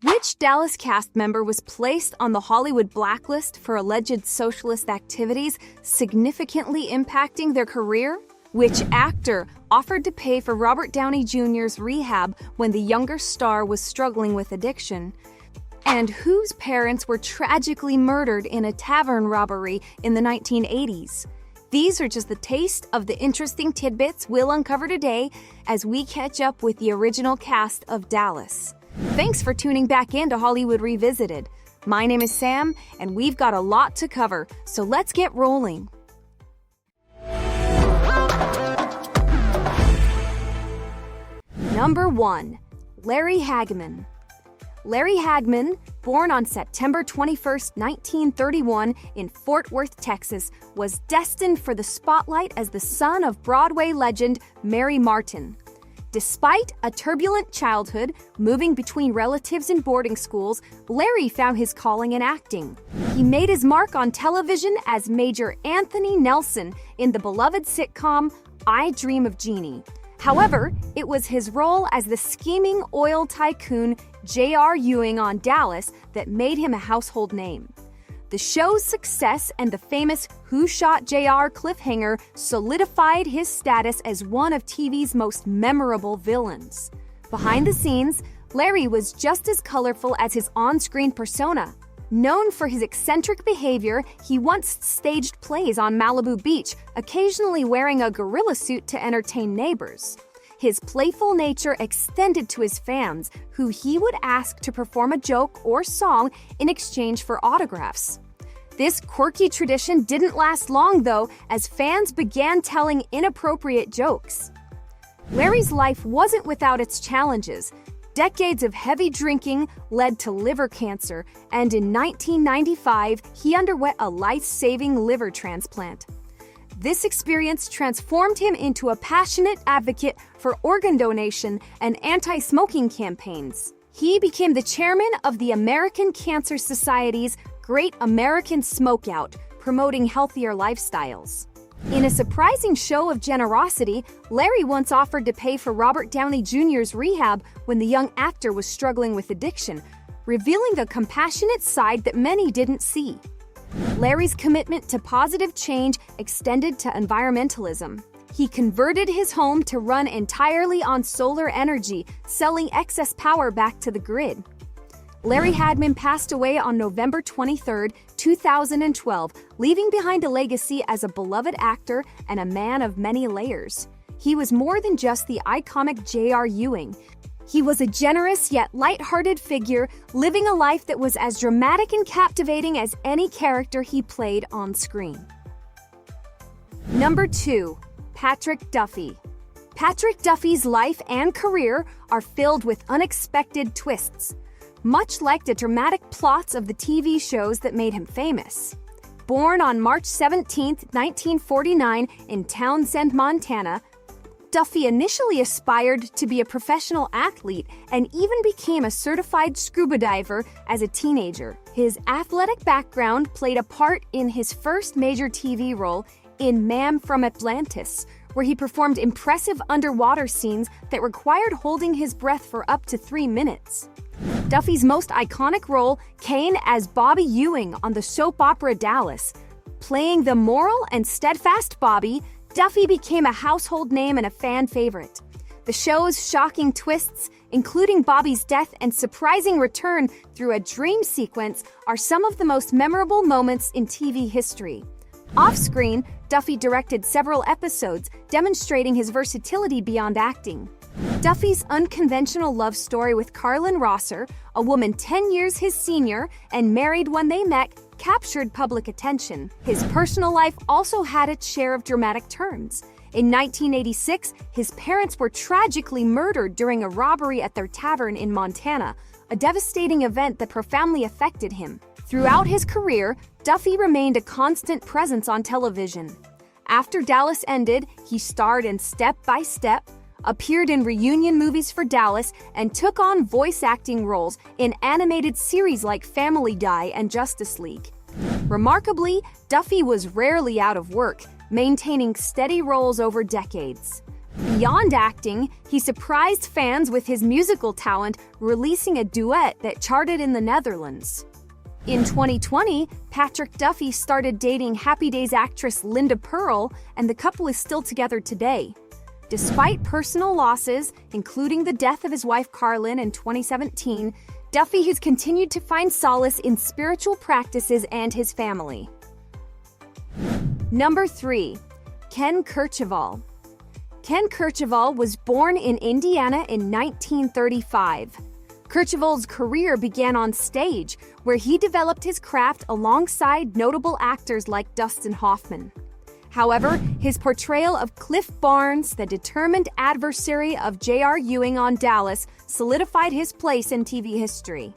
Which Dallas cast member was placed on the Hollywood blacklist for alleged socialist activities, significantly impacting their career? Which actor offered to pay for Robert Downey Jr.'s rehab when the younger star was struggling with addiction? And whose parents were tragically murdered in a tavern robbery in the 1980s? These are just the taste of the interesting tidbits we'll uncover today as we catch up with the original cast of Dallas. Thanks for tuning back in to Hollywood Revisited. My name is Sam, and we've got a lot to cover, so let's get rolling. Number 1. Larry Hagman. Larry Hagman, born on September 21, 1931 in Fort Worth, Texas, was destined for the spotlight as the son of Broadway legend Mary Martin. Despite a turbulent childhood, moving between relatives and boarding schools, Larry found his calling in acting. He made his mark on television as Major Anthony Nelson in the beloved sitcom I Dream of Jeannie. However, it was his role as the scheming oil tycoon J.R. Ewing on Dallas that made him a household name. The show's success and the famous Who Shot J.R. cliffhanger solidified his status as one of TV's most memorable villains. Behind the scenes, Larry was just as colorful as his on-screen persona. Known for his eccentric behavior, he once staged plays on Malibu Beach, occasionally wearing a gorilla suit to entertain neighbors. His playful nature extended to his fans, who he would ask to perform a joke or song in exchange for autographs. This quirky tradition didn't last long, though, as fans began telling inappropriate jokes. Larry's life wasn't without its challenges. Decades of heavy drinking led to liver cancer, and in 1995, he underwent a life-saving liver transplant. This experience transformed him into a passionate advocate for organ donation and anti-smoking campaigns. He became the chairman of the American Cancer Society's Great American Smokeout, promoting healthier lifestyles. In a surprising show of generosity, Larry once offered to pay for Robert Downey Jr.'s rehab when the young actor was struggling with addiction, revealing a compassionate side that many didn't see. Larry's commitment to positive change extended to environmentalism. He converted his home to run entirely on solar energy, selling excess power back to the grid. Larry Hagman passed away on November 23, 2012, leaving behind a legacy as a beloved actor and a man of many layers. He was more than just the iconic J.R. Ewing. He was a generous yet light-hearted figure, living a life that was as dramatic and captivating as any character he played on screen. Number 2. Patrick Duffy. Patrick Duffy's life and career are filled with unexpected twists, much like the dramatic plots of the TV shows that made him famous. Born on March 17, 1949 in Townsend, Montana, Duffy initially aspired to be a professional athlete and even became a certified scuba diver as a teenager. His athletic background played a part in his first major TV role in Man from Atlantis, where he performed impressive underwater scenes that required holding his breath for up to 3 minutes. Duffy's most iconic role came as Bobby Ewing on the soap opera Dallas. Playing the moral and steadfast Bobby, Duffy became a household name and a fan favorite. The show's shocking twists, including Bobby's death and surprising return through a dream sequence, are some of the most memorable moments in TV history. Off-screen, Duffy directed several episodes, demonstrating his versatility beyond acting. Duffy's unconventional love story with Carlin Rosser, a woman 10 years his senior and married when they met, captured public attention. His personal life also had its share of dramatic turns. In 1986, his parents were tragically murdered during a robbery at their tavern in Montana, a devastating event that profoundly affected him. Throughout his career, Duffy remained a constant presence on television. After Dallas ended, he starred in Step by Step, appeared in reunion movies for Dallas, and took on voice acting roles in animated series like Family Guy and Justice League. Remarkably, Duffy was rarely out of work, maintaining steady roles over decades. Beyond acting, he surprised fans with his musical talent, releasing a duet that charted in the Netherlands. In 2020, Patrick Duffy started dating Happy Days actress Linda Pearl, and the couple is still together today. Despite personal losses, including the death of his wife Carlin in 2017, Duffy has continued to find solace in spiritual practices and his family. Number 3. Ken Kercheval. Ken Kercheval was born in Indiana in 1935. Kercheval's career began on stage, where he developed his craft alongside notable actors like Dustin Hoffman. However, his portrayal of Cliff Barnes, the determined adversary of J.R. Ewing on Dallas, solidified his place in TV history.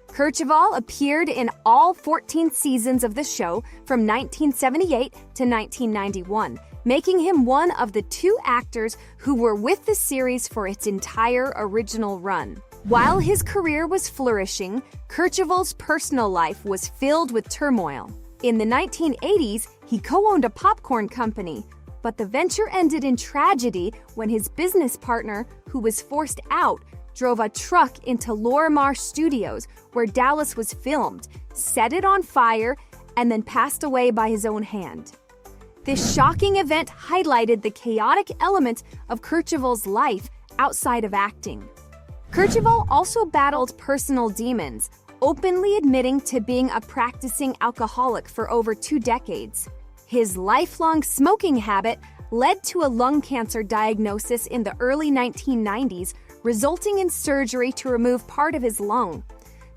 Kercheval appeared in all 14 seasons of the show from 1978 to 1991, making him one of the 2 actors who were with the series for its entire original run. While his career was flourishing, Kercheval's personal life was filled with turmoil. In the 1980s, he co-owned a popcorn company, but the venture ended in tragedy when his business partner, who was forced out, drove a truck into Lorimar Studios, where Dallas was filmed, set it on fire, and then passed away by his own hand. This shocking event highlighted the chaotic element of Kercheval's life outside of acting. Kercheval also battled personal demons, openly admitting to being a practicing alcoholic for over 2 decades. His lifelong smoking habit led to a lung cancer diagnosis in the early 1990s, resulting in surgery to remove part of his lung.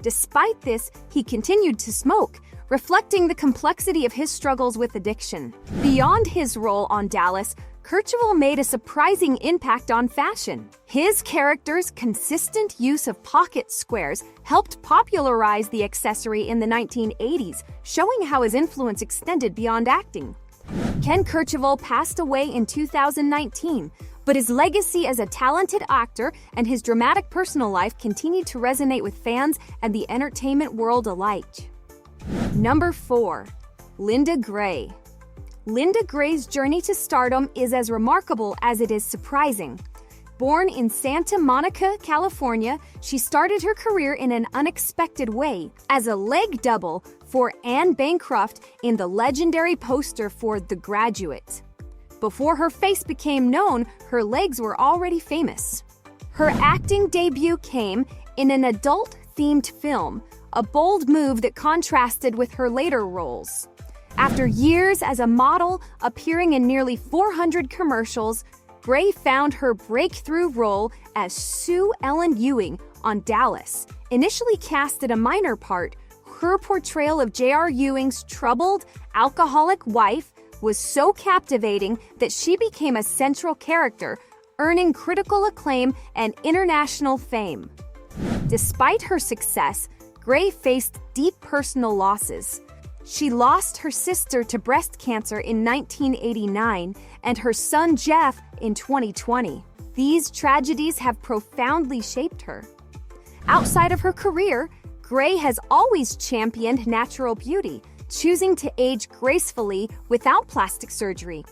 Despite this, he continued to smoke, reflecting the complexity of his struggles with addiction. Beyond his role on Dallas, Kercheval made a surprising impact on fashion. His character's consistent use of pocket squares helped popularize the accessory in the 1980s, showing how his influence extended beyond acting. Ken Kercheval passed away in 2019, but his legacy as a talented actor and his dramatic personal life continue to resonate with fans and the entertainment world alike. Number 4. Linda Gray. Linda Gray's journey to stardom is as remarkable as it is surprising. Born in Santa Monica, California, she started her career in an unexpected way as a leg double for Anne Bancroft in the legendary poster for The Graduate. Before her face became known, her legs were already famous. Her acting debut came in an adult-themed film, a bold move that contrasted with her later roles. After years as a model, appearing in nearly 400 commercials, Gray found her breakthrough role as Sue Ellen Ewing on Dallas. Initially cast at a minor part, her portrayal of J.R. Ewing's troubled, alcoholic wife was so captivating that she became a central character, earning critical acclaim and international fame. Despite her success, Gray faced deep personal losses. She lost her sister to breast cancer in 1989 and her son Jeff in 2020. These tragedies have profoundly shaped her. Outside of her career, Gray has always championed natural beauty, choosing to age gracefully without plastic surgery.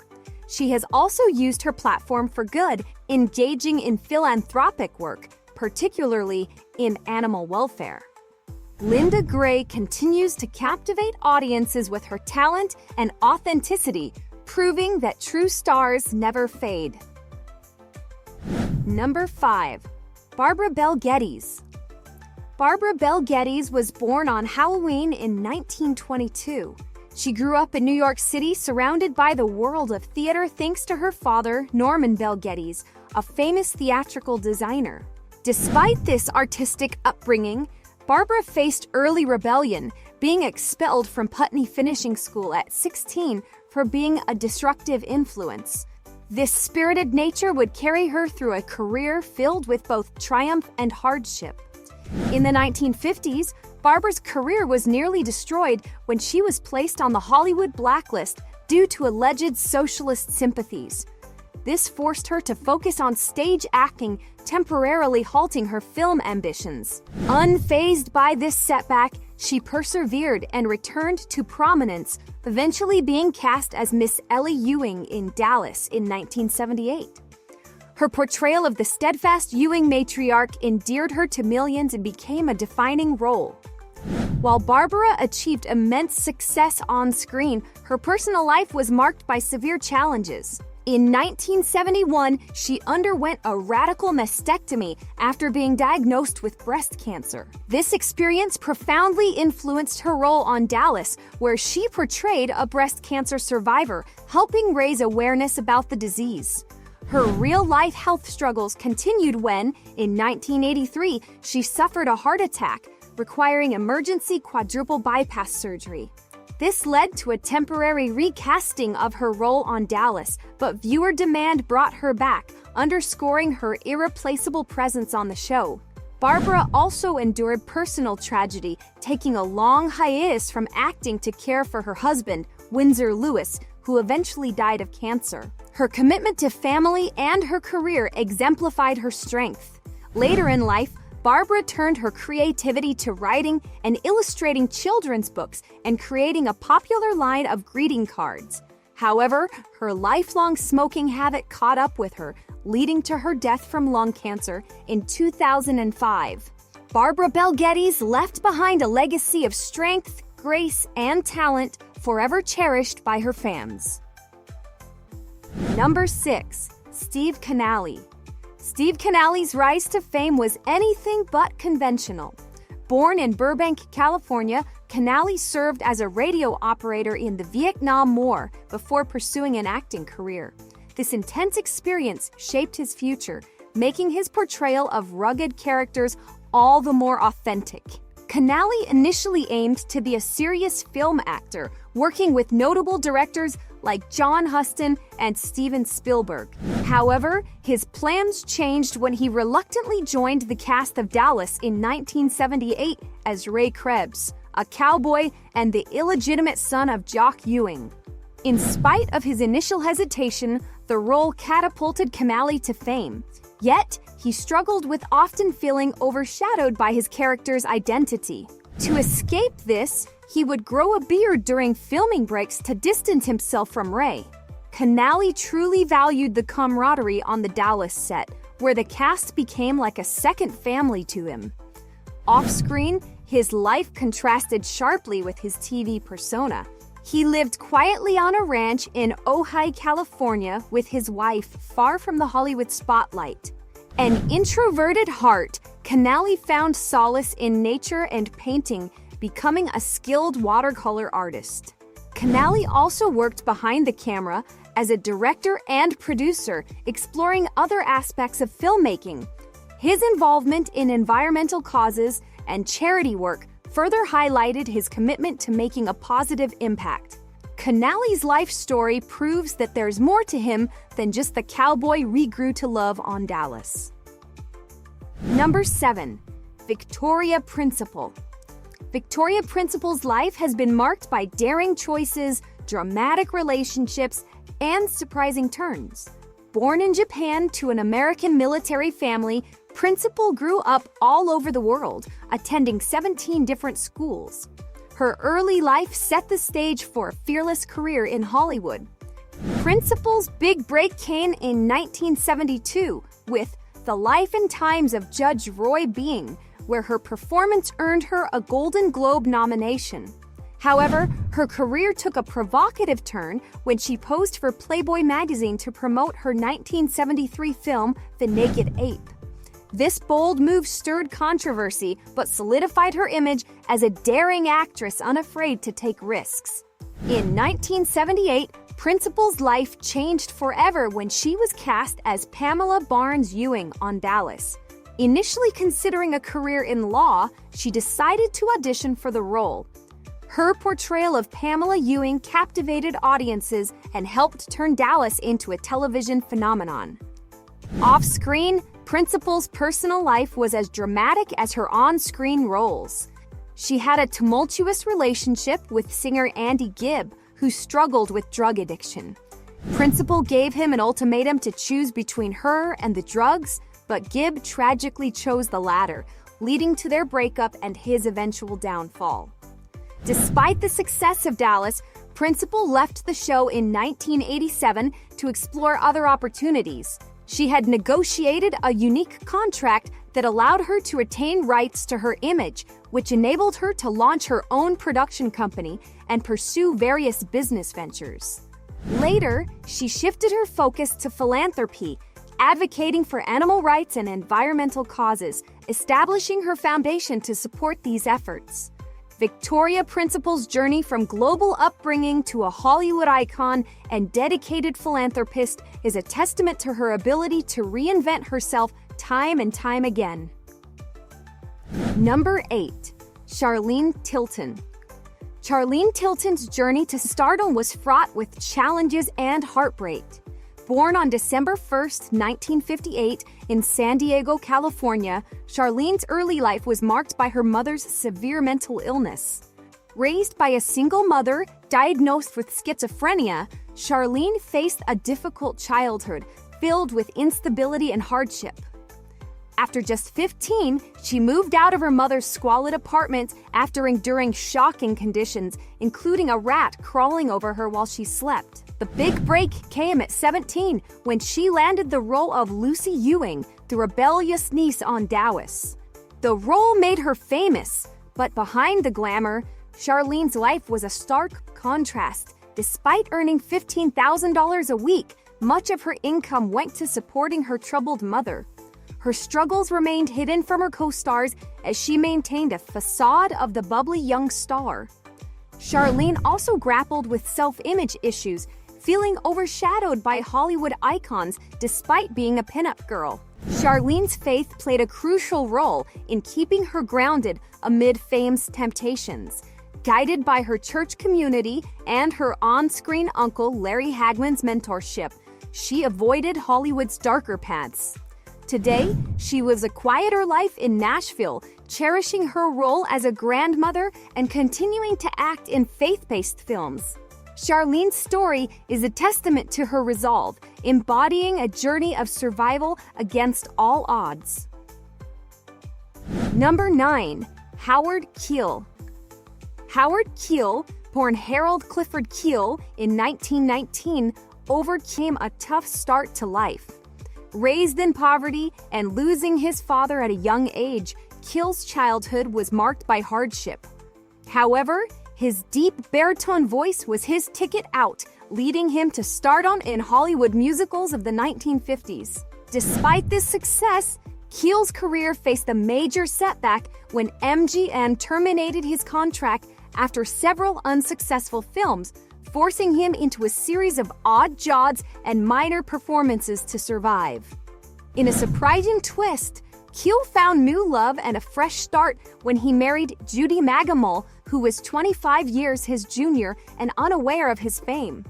She has also used her platform for good, engaging in philanthropic work, particularly in animal welfare. Linda Gray continues to captivate audiences with her talent and authenticity, proving that true stars never fade. Number 5. Barbara Bel Geddes. Barbara Bel Geddes was born on Halloween in 1922. She grew up in New York City, surrounded by the world of theater thanks to her father, Norman Bel Geddes, a famous theatrical designer. Despite this artistic upbringing, Barbara faced early rebellion, being expelled from Putney Finishing School at 16 for being a disruptive influence. This spirited nature would carry her through a career filled with both triumph and hardship. In the 1950s, Barbara's career was nearly destroyed when she was placed on the Hollywood blacklist due to alleged socialist sympathies. This forced her to focus on stage acting, temporarily halting her film ambitions. Unfazed by this setback, she persevered and returned to prominence, eventually being cast as Miss Ellie Ewing in Dallas in 1978. Her portrayal of the steadfast Ewing matriarch endeared her to millions and became a defining role. While Barbara achieved immense success on screen, her personal life was marked by severe challenges. In 1971, she underwent a radical mastectomy after being diagnosed with breast cancer. This experience profoundly influenced her role on Dallas, where she portrayed a breast cancer survivor, helping raise awareness about the disease. Her real-life health struggles continued when, in 1983, she suffered a heart attack, requiring emergency quadruple bypass surgery. This led to a temporary recasting of her role on Dallas, but viewer demand brought her back, underscoring her irreplaceable presence on the show. Barbara also endured personal tragedy, taking a long hiatus from acting to care for her husband, Windsor Lewis, who eventually died of cancer. Her commitment to family and her career exemplified her strength. Later in life, Barbara turned her creativity to writing and illustrating children's books and creating a popular line of greeting cards. However, her lifelong smoking habit caught up with her, leading to her death from lung cancer in 2005. Barbara Bel Geddes left behind a legacy of strength, grace, and talent forever cherished by her fans. Number 6. Steve Kanaly. Steve Kanaly's rise to fame was anything but conventional. Born in Burbank, California, Kanaly served as a radio operator in the Vietnam War before pursuing an acting career. This intense experience shaped his future, making his portrayal of rugged characters all the more authentic. Kanaly initially aimed to be a serious film actor, working with notable directors like John Huston and Steven Spielberg. However, his plans changed when he reluctantly joined the cast of Dallas in 1978 as Ray Krebbs, a cowboy and the illegitimate son of Jock Ewing. In spite of his initial hesitation, the role catapulted Kanaly to fame. Yet, he struggled with often feeling overshadowed by his character's identity. To escape this, he would grow a beard during filming breaks to distance himself from Ray. Kanaly truly valued the camaraderie on the Dallas set, where the cast became like a second family to him. Off-screen, his life contrasted sharply with his TV persona. He lived quietly on a ranch in Ojai, California, with his wife far from the Hollywood spotlight. An introverted heart, Kanaly found solace in nature and painting, becoming a skilled watercolor artist. Kanaly also worked behind the camera as a director and producer, exploring other aspects of filmmaking. His involvement in environmental causes and charity work further highlighted his commitment to making a positive impact. Kanaly's life story proves that there's more to him than just the cowboy we grew to love on Dallas. Number 7. Victoria Principal. Victoria Principal's life has been marked by daring choices, dramatic relationships, and surprising turns. Born in Japan to an American military family, Principal grew up all over the world, attending 17 different schools. Her early life set the stage for a fearless career in Hollywood. Principal's big break came in 1972 with The Life and Times of Judge Roy Bean, where her performance earned her a Golden Globe nomination. However, her career took a provocative turn when she posed for Playboy magazine to promote her 1973 film, The Naked Ape. This bold move stirred controversy, but solidified her image as a daring actress unafraid to take risks. In 1978, Principal's life changed forever when she was cast as Pamela Barnes Ewing on Dallas. Initially considering a career in law, she decided to audition for the role. Her portrayal of Pamela Ewing captivated audiences and helped turn Dallas into a television phenomenon. Off-screen, Principal's personal life was as dramatic as her on-screen roles. She had a tumultuous relationship with singer Andy Gibb, who struggled with drug addiction. Principal gave him an ultimatum to choose between her and the drugs, but Gibb tragically chose the latter, leading to their breakup and his eventual downfall. Despite the success of Dallas, Principal left the show in 1987 to explore other opportunities. She had negotiated a unique contract that allowed her to retain rights to her image, which enabled her to launch her own production company and pursue various business ventures. Later, she shifted her focus to philanthropy, advocating for animal rights and environmental causes, establishing her foundation to support these efforts. Victoria Principal's journey from global upbringing to a Hollywood icon and dedicated philanthropist is a testament to her ability to reinvent herself time and time again. Number 8. Charlene Tilton. Charlene Tilton's journey to stardom was fraught with challenges and heartbreak. Born on December 1, 1958, in San Diego, California, Charlene's early life was marked by her mother's severe mental illness. Raised by a single mother diagnosed with schizophrenia, Charlene faced a difficult childhood filled with instability and hardship. After just 15, she moved out of her mother's squalid apartment after enduring shocking conditions, including a rat crawling over her while she slept. The big break came at 17 when she landed the role of Lucy Ewing, the rebellious niece on Dallas. The role made her famous, but behind the glamour, Charlene's life was a stark contrast. Despite earning $15,000 a week, much of her income went to supporting her troubled mother. Her struggles remained hidden from her co-stars as she maintained a facade of the bubbly young star. Charlene also grappled with self-image issues, feeling overshadowed by Hollywood icons despite being a pinup girl. Charlene's faith played a crucial role in keeping her grounded amid fame's temptations. Guided by her church community and her on-screen uncle Larry Hagman's mentorship, she avoided Hollywood's darker paths. Today, she lives a quieter life in Nashville, cherishing her role as a grandmother and continuing to act in faith-based films. Charlene's story is a testament to her resolve, embodying a journey of survival against all odds. Number 9. Howard Keel. Howard Keel, born Harold Clifford Keel in 1919, overcame a tough start to life. Raised in poverty and losing his father at a young age, Keel's childhood was marked by hardship. However, his deep baritone voice was his ticket out, leading him to stardom in Hollywood musicals of the 1950s. Despite this success, Keel's career faced a major setback when MGM terminated his contract after several unsuccessful films, forcing him into a series of odd jobs and minor performances to survive. In a surprising twist, Keel found new love and a fresh start when he married Judy Magamol, who was 25 years his junior and unaware of his fame.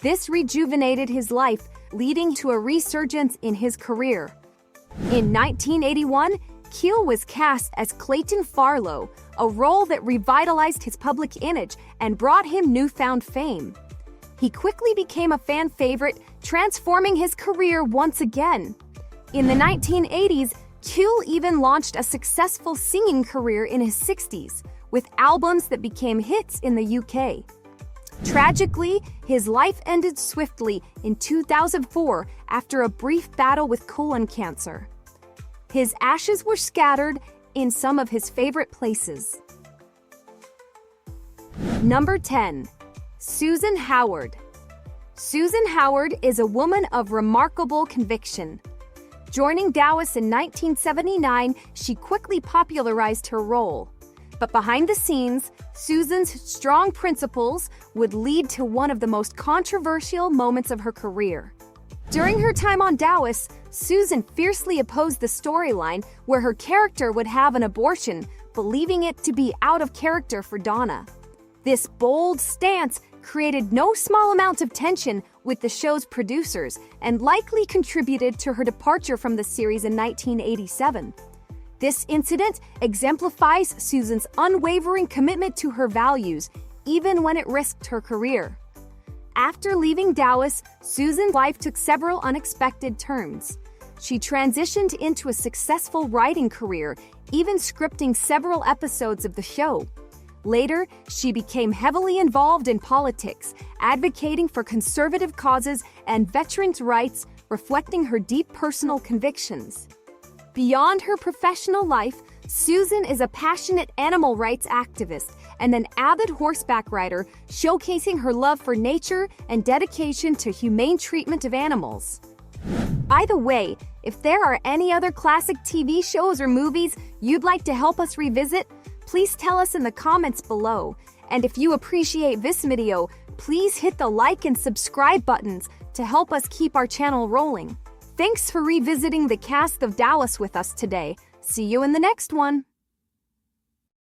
This rejuvenated his life, leading to a resurgence in his career. In 1981, Keel was cast as Clayton Farlow, a role that revitalized his public image and brought him newfound fame. He quickly became a fan favorite, transforming his career once again. In the 1980s, Keel even launched a successful singing career in his 60s, with albums that became hits in the UK. Tragically, his life ended swiftly in 2004 after a brief battle with colon cancer. His ashes were scattered in some of his favorite places. Number 10. Susan Howard. Susan Howard is a woman of remarkable conviction. Joining Dallas in 1979, she quickly popularized her role. But behind the scenes, Susan's strong principles would lead to one of the most controversial moments of her career. During her time on Dallas, Susan fiercely opposed the storyline where her character would have an abortion, believing it to be out of character for Donna. This bold stance created no small amount of tension with the show's producers and likely contributed to her departure from the series in 1987. This incident exemplifies Susan's unwavering commitment to her values, even when it risked her career. After leaving Dallas, Susan's life took several unexpected turns. She transitioned into a successful writing career, even scripting several episodes of the show. Later, she became heavily involved in politics, advocating for conservative causes and veterans' rights, reflecting her deep personal convictions. Beyond her professional life, Susan is a passionate animal rights activist and an avid horseback rider, showcasing her love for nature and dedication to humane treatment of animals. By the way, if there are any other classic TV shows or movies you'd like to help us revisit, please tell us in the comments below. And if you appreciate this video, please hit the like and subscribe buttons to help us keep our channel rolling. Thanks for revisiting the cast of Dallas with us today. See you in the next one.